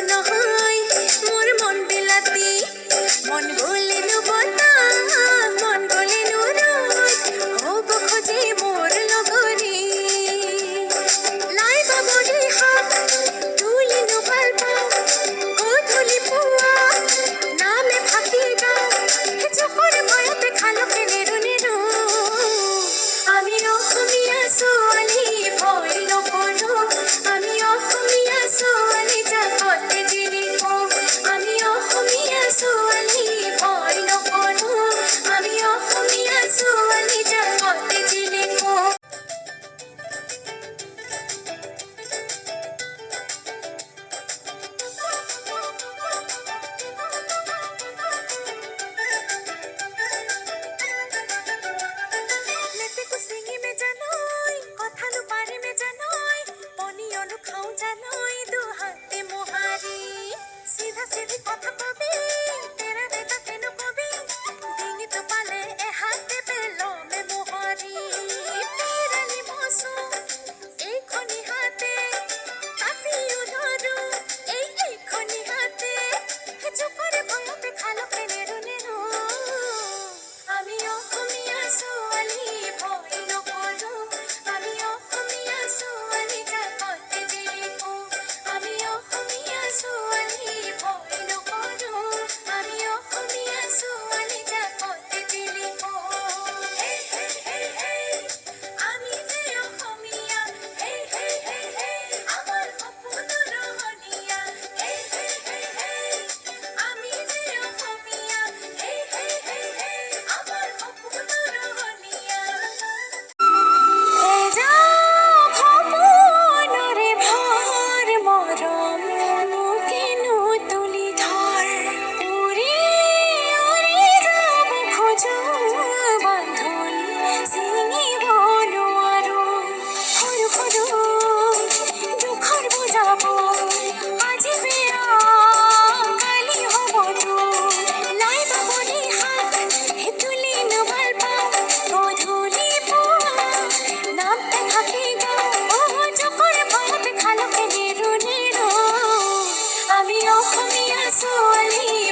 নহয় মোৰ মন বিলাতী মন গলেনো বতাহ মন গলেনো ৰ'দ হ'ব খোজে মোৰ লগৰী লাই বাবৰি হাত তুলিনো ভাল পাওঁ গধূলি পুৱা নামে ফাঁকি গাওঁ চকুৰে ভয়তে খালকে নেৰো নেৰো আমি অসমীয়া ছোৱালী ভয় নকৰোঁ আমি অসমীয়া ছোৱালী জাকতে জিৰি কওঁ আমি অসমীয়া ছোৱালী ভয় নকৰোঁ আমি অসমীয়া ছোৱালী জাকতে জিৰি কওঁ আমি অসমীয়া ছোৱালী